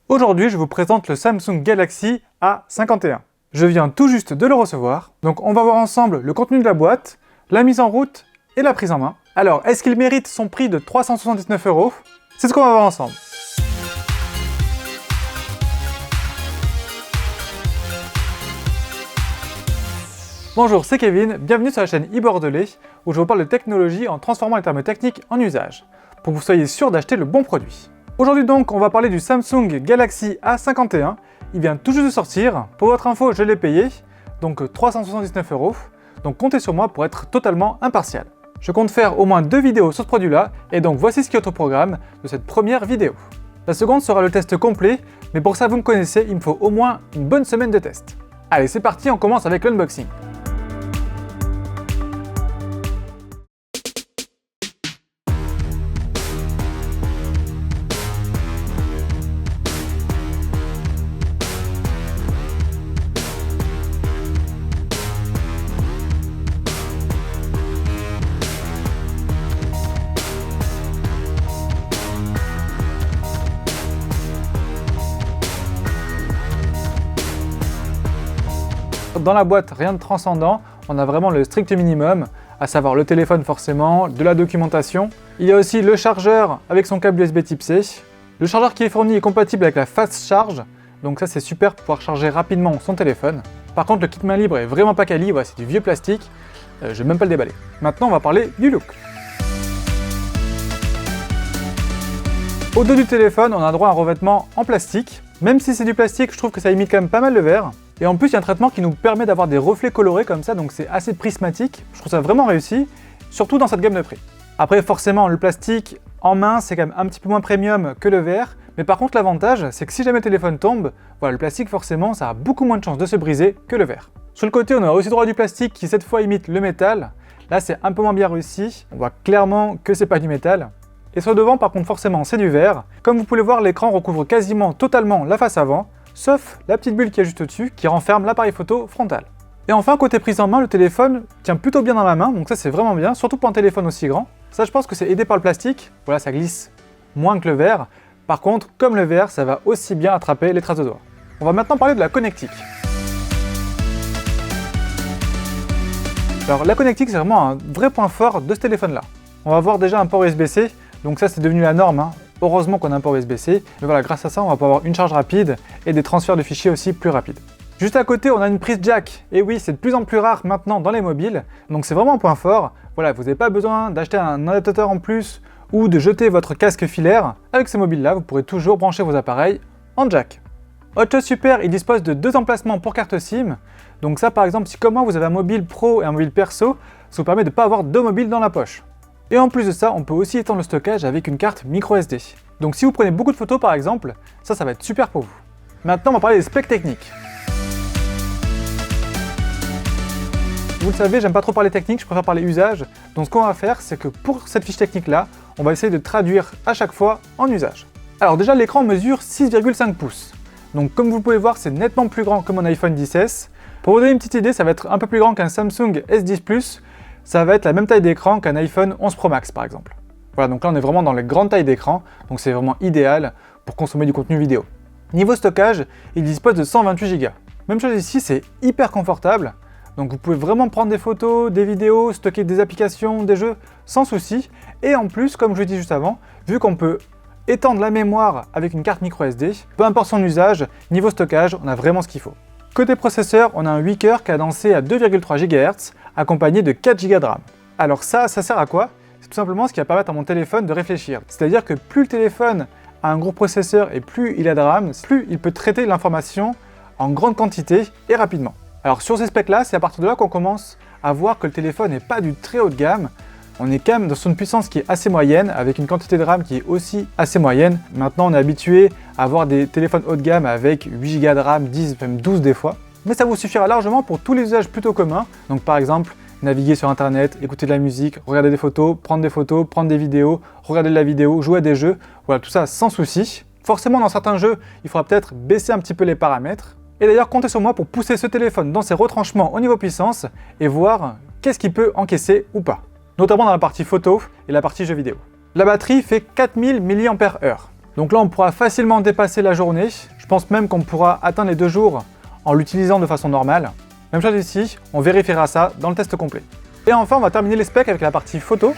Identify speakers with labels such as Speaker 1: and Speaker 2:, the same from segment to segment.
Speaker 1: Aujourd'hui, je vous présente le Samsung Galaxy A51. Je viens tout juste de le recevoir, donc on va voir ensemble le contenu de la boîte, la mise en route et la prise en main. Alors, est-ce qu'il mérite son prix de 379 €? C'est ce qu'on va voir ensemble. Bonjour, c'est Kevin, bienvenue sur la chaîne e-Bordelais, où je vous parle de technologie en transformant les termes techniques en usage, pour que vous soyez sûr d'acheter le bon produit. Aujourd'hui donc, on va parler du Samsung Galaxy A51, il vient tout juste de sortir. Pour votre info, je l'ai payé, donc 379 €, donc comptez sur moi pour être totalement impartial. Je compte faire au moins 2 vidéos sur ce produit-là, et donc voici ce qui est au programme de cette première vidéo. La seconde sera le test complet, mais pour ça vous me connaissez, il me faut au moins une bonne semaine de test. Allez, c'est parti, on commence avec l'unboxing. Dans la boîte, rien de transcendant, on a vraiment le strict minimum, à savoir le téléphone forcément, de la documentation. Il y a aussi le chargeur avec son câble USB type C. Le chargeur qui est fourni est compatible avec la fast charge, donc ça c'est super pour pouvoir charger rapidement son téléphone. Par contre le kit main libre est vraiment pas quali, voilà, c'est du vieux plastique, je vais même pas le déballer. Maintenant on va parler du look. Au dos du téléphone, on a droit à un revêtement en plastique. Même si c'est du plastique, je trouve que ça imite quand même pas mal le verre. Et en plus, il y a un traitement qui nous permet d'avoir des reflets colorés comme ça, donc c'est assez prismatique. Je trouve ça vraiment réussi, surtout dans cette gamme de prix. Après, forcément, le plastique en main, c'est quand même un petit peu moins premium que le verre. Mais par contre, l'avantage, c'est que si jamais le téléphone tombe, voilà, le plastique, forcément, ça a beaucoup moins de chances de se briser que le verre. Sur le côté, on a aussi droit à du plastique qui, cette fois, imite le métal. Là, c'est un peu moins bien réussi. On voit clairement que c'est pas du métal. Et sur le devant, par contre, forcément, c'est du verre. Comme vous pouvez le voir, l'écran recouvre quasiment totalement la face avant, sauf la petite bulle qui est juste au-dessus, qui renferme l'appareil photo frontal. Et enfin, côté prise en main, le téléphone tient plutôt bien dans la main, donc ça c'est vraiment bien, surtout pour un téléphone aussi grand. Ça, je pense que c'est aidé par le plastique, voilà, ça glisse moins que le verre. Par contre, comme le verre, ça va aussi bien attraper les traces de doigts. On va maintenant parler de la connectique. Alors la connectique, c'est vraiment un vrai point fort de ce téléphone-là. On va voir déjà un port USB-C, donc ça c'est devenu la norme, hein. Heureusement qu'on a un port USB-C, mais voilà, grâce à ça, on va pouvoir avoir une charge rapide et des transferts de fichiers aussi plus rapides. Juste à côté, on a une prise jack, et oui, c'est de plus en plus rare maintenant dans les mobiles, donc c'est vraiment un point fort. Voilà, vous n'avez pas besoin d'acheter un adaptateur en plus ou de jeter votre casque filaire. Avec ce mobile-là, vous pourrez toujours brancher vos appareils en jack. Autre chose super, il dispose de 2 emplacements pour carte SIM, donc ça par exemple, si comme moi vous avez un mobile pro et un mobile perso, ça vous permet de ne pas avoir 2 mobiles dans la poche. Et en plus de ça, on peut aussi étendre le stockage avec une carte micro SD. Donc si vous prenez beaucoup de photos par exemple, ça va être super pour vous. Maintenant, on va parler des specs techniques. Vous le savez, j'aime pas trop parler technique, je préfère parler usage. Donc ce qu'on va faire, c'est que pour cette fiche technique là, on va essayer de traduire à chaque fois en usage. Alors déjà, l'écran mesure 6,5 pouces. Donc comme vous pouvez voir, c'est nettement plus grand que mon iPhone XS. Pour vous donner une petite idée, ça va être un peu plus grand qu'un Samsung S10 Plus. Ça va être la même taille d'écran qu'un iPhone 11 Pro Max par exemple. Voilà, donc là on est vraiment dans les grandes tailles d'écran, donc c'est vraiment idéal pour consommer du contenu vidéo. Niveau stockage, il dispose de 128 Go. Même chose ici, c'est hyper confortable, donc vous pouvez vraiment prendre des photos, des vidéos, stocker des applications, des jeux, sans souci. Et en plus, comme je l'ai dit juste avant, vu qu'on peut étendre la mémoire avec une carte micro SD, peu importe son usage, niveau stockage, on a vraiment ce qu'il faut. Côté processeur, on a un 8 coeurs cadencé à 2,3 GHz, accompagné de 4 Go de RAM. Alors ça sert à quoi? C'est tout simplement ce qui va permettre à mon téléphone de réfléchir. C'est-à-dire que plus le téléphone a un gros processeur et plus il a de RAM, plus il peut traiter l'information en grande quantité et rapidement. Alors sur ces specs-là, c'est à partir de là qu'on commence à voir que le téléphone n'est pas du très haut de gamme. On est quand même dans une puissance qui est assez moyenne, avec une quantité de RAM qui est aussi assez moyenne. Maintenant, on est habitué à avoir des téléphones haut de gamme avec 8 Go de RAM, 10, même 12 des fois. Mais ça vous suffira largement pour tous les usages plutôt communs. Donc par exemple, naviguer sur internet, écouter de la musique, regarder des photos, prendre des vidéos, regarder de la vidéo, jouer à des jeux. Voilà, tout ça sans souci. Forcément, dans certains jeux, il faudra peut-être baisser un petit peu les paramètres. Et d'ailleurs, comptez sur moi pour pousser ce téléphone dans ses retranchements au niveau puissance et voir qu'est-ce qu'il peut encaisser ou pas. Notamment dans la partie photo et la partie jeux vidéo. La batterie fait 4000 mAh. Donc là, on pourra facilement dépasser la journée. Je pense même qu'on pourra atteindre les 2 jours en l'utilisant de façon normale. Même chose ici, on vérifiera ça dans le test complet. Et enfin, on va terminer les specs avec la partie photo.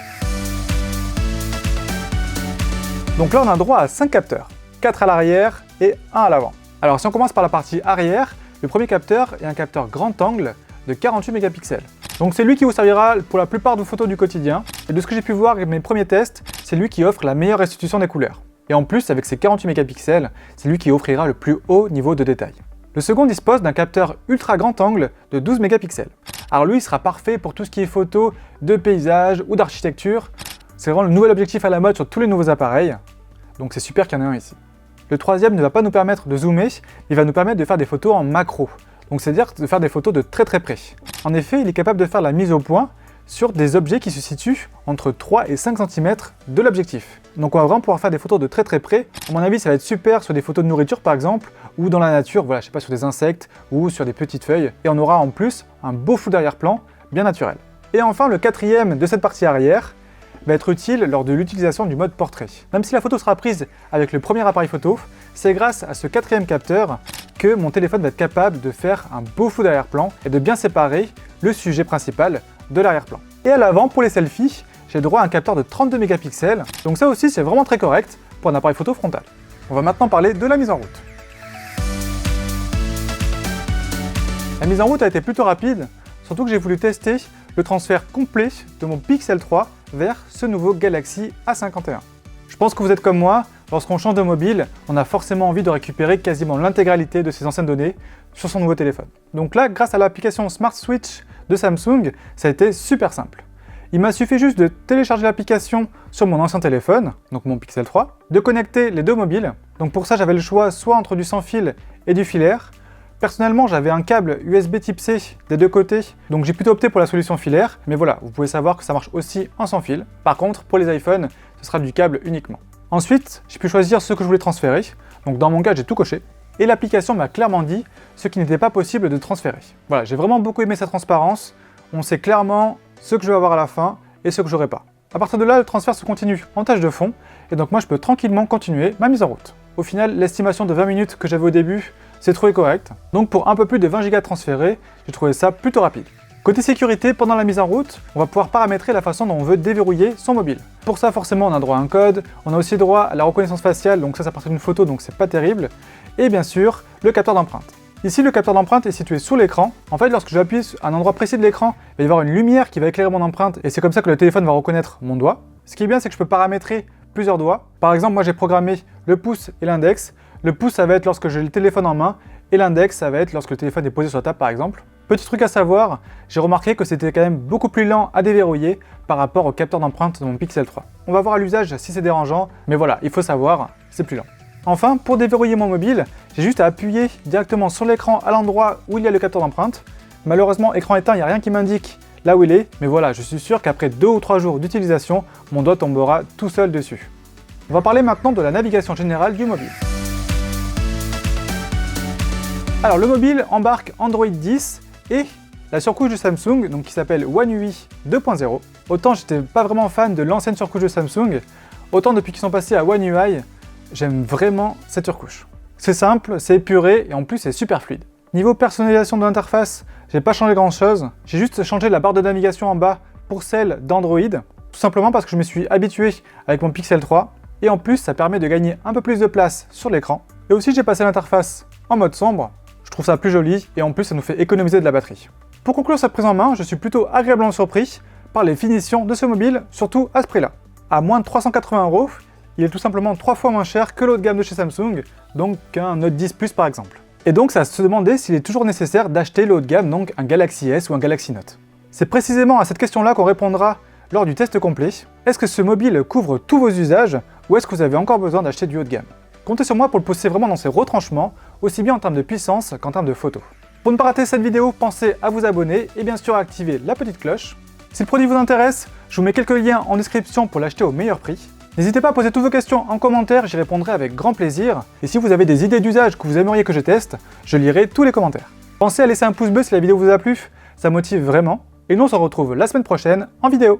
Speaker 1: Donc là, on a droit à 5 capteurs, 4 à l'arrière et 1 à l'avant. Alors si on commence par la partie arrière, le premier capteur est un capteur grand angle de 48 mégapixels. Donc c'est lui qui vous servira pour la plupart de vos photos du quotidien. Et de ce que j'ai pu voir avec mes premiers tests, c'est lui qui offre la meilleure restitution des couleurs. Et en plus, avec ses 48 mégapixels, c'est lui qui offrira le plus haut niveau de détail. Le second dispose d'un capteur ultra grand angle de 12 mégapixels. Alors lui, il sera parfait pour tout ce qui est photo de paysage ou d'architecture. C'est vraiment le nouvel objectif à la mode sur tous les nouveaux appareils. Donc c'est super qu'il y en ait un ici. Le troisième ne va pas nous permettre de zoomer, il va nous permettre de faire des photos en macro. Donc c'est-à-dire de faire des photos de très près. En effet, il est capable de faire la mise au point sur des objets qui se situent entre 3 et 5 cm de l'objectif. Donc on va vraiment pouvoir faire des photos de très près. À mon avis, ça va être super sur des photos de nourriture par exemple, ou dans la nature, voilà, je sais pas, sur des insectes ou sur des petites feuilles. Et on aura en plus un beau flou d'arrière-plan bien naturel. Et enfin, le quatrième de cette partie arrière va être utile lors de l'utilisation du mode portrait. Même si la photo sera prise avec le premier appareil photo, c'est grâce à ce quatrième capteur que mon téléphone va être capable de faire un beau flou d'arrière-plan et de bien séparer le sujet principal de l'arrière-plan. Et à l'avant, pour les selfies, j'ai droit à un capteur de 32 mégapixels, donc ça aussi c'est vraiment très correct pour un appareil photo frontal. On va maintenant parler de la mise en route. La mise en route a été plutôt rapide, surtout que j'ai voulu tester le transfert complet de mon Pixel 3 vers ce nouveau Galaxy A51. Je pense que vous êtes comme moi, lorsqu'on change de mobile, on a forcément envie de récupérer quasiment l'intégralité de ses anciennes données sur son nouveau téléphone. Donc là, grâce à l'application Smart Switch de Samsung, ça a été super simple. Il m'a suffi juste de télécharger l'application sur mon ancien téléphone, donc mon Pixel 3, de connecter les deux mobiles. Donc pour ça, j'avais le choix soit entre du sans fil et du filaire. Personnellement, j'avais un câble USB type C des deux côtés, donc j'ai plutôt opté pour la solution filaire, mais voilà, vous pouvez savoir que ça marche aussi en sans fil. Par contre, pour les iPhones, ce sera du câble uniquement. Ensuite, j'ai pu choisir ce que je voulais transférer, donc dans mon cas, j'ai tout coché, et l'application m'a clairement dit ce qui n'était pas possible de transférer. Voilà, j'ai vraiment beaucoup aimé sa transparence, on sait clairement ce que je vais avoir à la fin et ce que j'aurai pas. À partir de là, le transfert se continue en tâche de fond, et donc moi je peux tranquillement continuer ma mise en route. Au final, l'estimation de 20 minutes que j'avais au début, c'est trouvé correct. Donc pour un peu plus de 20 Go transférés, j'ai trouvé ça plutôt rapide. Côté sécurité, pendant la mise en route, on va pouvoir paramétrer la façon dont on veut déverrouiller son mobile. Pour ça, forcément, on a droit à un code, on a aussi droit à la reconnaissance faciale, donc ça part d'une photo, donc c'est pas terrible. Et bien sûr, le capteur d'empreinte. Ici, le capteur d'empreinte est situé sous l'écran. En fait, lorsque j'appuie à un endroit précis de l'écran, il va y avoir une lumière qui va éclairer mon empreinte, et c'est comme ça que le téléphone va reconnaître mon doigt. Ce qui est bien, c'est que je peux paramétrer plusieurs doigts. Par exemple, moi j'ai programmé le pouce et l'index. Le pouce, ça va être lorsque j'ai le téléphone en main, et l'index, ça va être lorsque le téléphone est posé sur la table, par exemple. Petit truc à savoir, j'ai remarqué que c'était quand même beaucoup plus lent à déverrouiller par rapport au capteur d'empreinte de mon Pixel 3. On va voir à l'usage si c'est dérangeant, mais voilà, il faut savoir, c'est plus lent. Enfin, pour déverrouiller mon mobile, j'ai juste à appuyer directement sur l'écran à l'endroit où il y a le capteur d'empreinte. Malheureusement, écran éteint, il n'y a rien qui m'indique là où il est, mais voilà, je suis sûr qu'après 2 ou 3 jours d'utilisation, mon doigt tombera tout seul dessus. On va parler maintenant de la navigation générale du mobile. Alors le mobile embarque Android 10 et la surcouche de Samsung, donc qui s'appelle One UI 2.0. Autant j'étais pas vraiment fan de l'ancienne surcouche de Samsung, autant depuis qu'ils sont passés à One UI, j'aime vraiment cette surcouche. C'est simple, c'est épuré et en plus c'est super fluide. Niveau personnalisation de l'interface, j'ai pas changé grand chose, j'ai juste changé la barre de navigation en bas pour celle d'Android, tout simplement parce que je me suis habitué avec mon Pixel 3, et en plus ça permet de gagner un peu plus de place sur l'écran. Et aussi j'ai passé l'interface en mode sombre, je trouve ça plus joli et en plus ça nous fait économiser de la batterie. Pour conclure cette prise en main, je suis plutôt agréablement surpris par les finitions de ce mobile, surtout à ce prix-là. À moins de 380 €, il est tout simplement 3 fois moins cher que l'autre gamme de chez Samsung, donc qu'un Note 10 Plus par exemple. Et donc ça se demandait s'il est toujours nécessaire d'acheter le haut de gamme, donc un Galaxy S ou un Galaxy Note. C'est précisément à cette question-là qu'on répondra lors du test complet. Est-ce que ce mobile couvre tous vos usages ou est-ce que vous avez encore besoin d'acheter du haut de gamme? Comptez sur moi pour le pousser vraiment dans ses retranchements, aussi bien en termes de puissance qu'en termes de photos. Pour ne pas rater cette vidéo, pensez à vous abonner et bien sûr à activer la petite cloche. Si le produit vous intéresse, je vous mets quelques liens en description pour l'acheter au meilleur prix. N'hésitez pas à poser toutes vos questions en commentaire, j'y répondrai avec grand plaisir. Et si vous avez des idées d'usage que vous aimeriez que je teste, je lirai tous les commentaires. Pensez à laisser un pouce bleu si la vidéo vous a plu, ça motive vraiment. Et nous on se retrouve la semaine prochaine en vidéo.